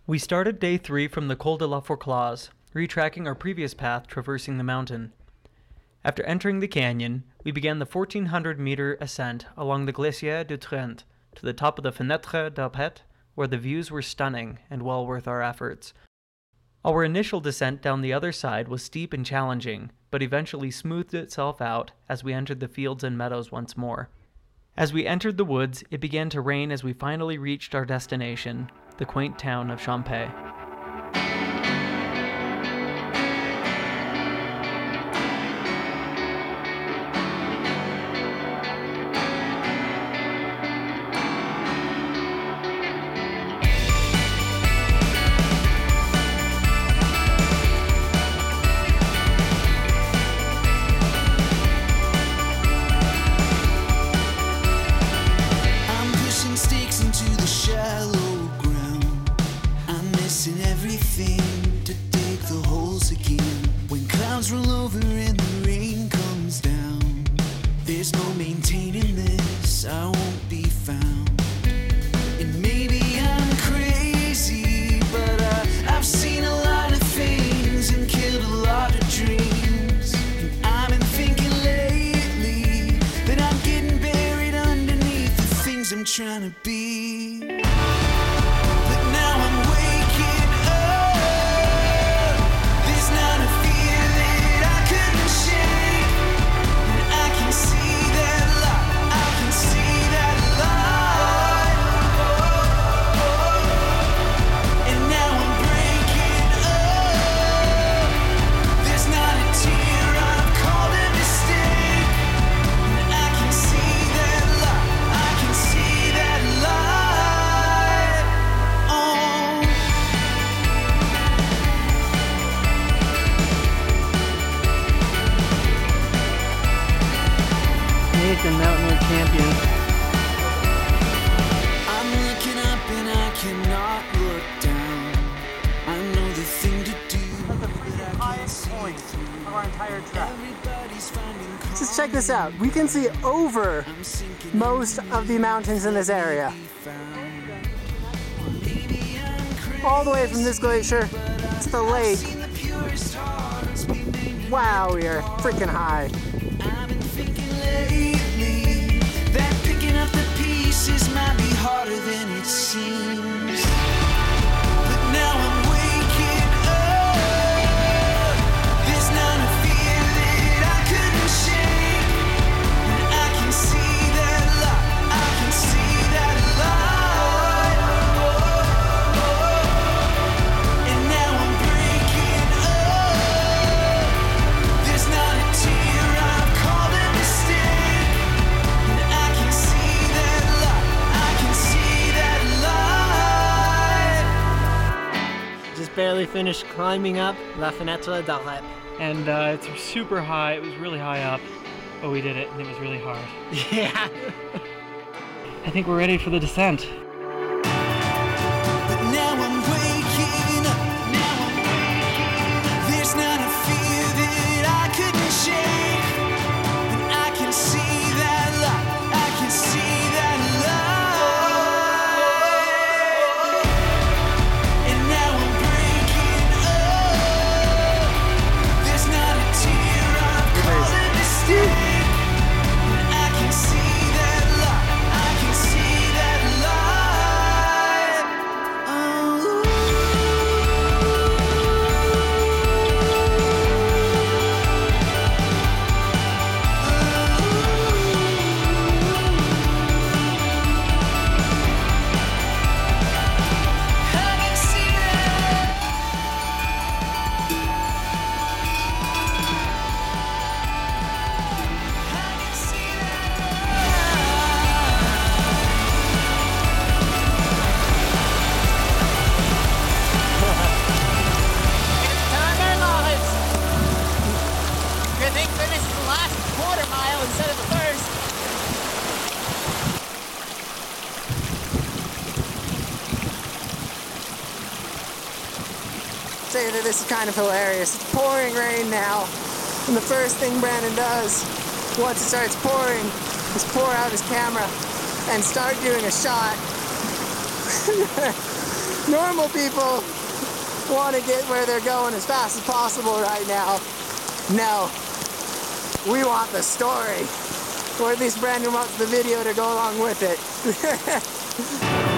We started day 3 from the Col de la Fourclaz, retracking our previous path traversing the mountain. After entering the canyon, we began the 1,400-meter ascent along the Glacier du Trent to the top of the Fenêtre d'Arpet, where the views were stunning and well worth our efforts. Our initial descent down the other side was steep and challenging, but eventually smoothed itself out as we entered the fields and meadows once more. As we entered the woods, it began to rain as we finally reached our destination, the quaint town of Champey. Trying to be, but now I'm waking up. There's not a fear that I couldn't shake, and I can see that light. I can see that light. And now I'm breaking up. There's not a tear I've called a mistake, and I can see that light. I can see. Nathan, Mountaineer champion. I'm looking up and I cannot look down. I know the thing to do. That's the highest point of our entire trek. Just check this out. We can see over most of the mountains in this area. All the way from this glacier to the lake. Wow, we are freaking high. That picking up the pieces might be harder than it seems. But now I'm waking up. There's not a fear that I couldn't shake, and I can see that light. I can see that light. And now I'm breaking up. There's not a tear I've called a mistake. Just barely finished climbing up La Fenêtre d'Arpet. And it's super high. It was really high up, but we did it, and it was really hard. Yeah. I think we're ready for the descent. But now I'm waking up. Now I'm waking up. There's not a fear that I couldn't shake, and I can see that light. I can see that light. And now I'm breaking up. There's not a tear I've called a mistake, and I can see that light. I can see that light. Oh. I can see that. I can see Time our lives. Good thing finished the last quarter mile instead of the first. Say that this is kind of hilarious. It's pouring rain now, and the first thing Brandon does once it starts pouring is pour out his camera and start doing a shot Normal people want to get where they're going as fast as possible right now. No, we want the story, or at least Brandon wants the video to go along with it.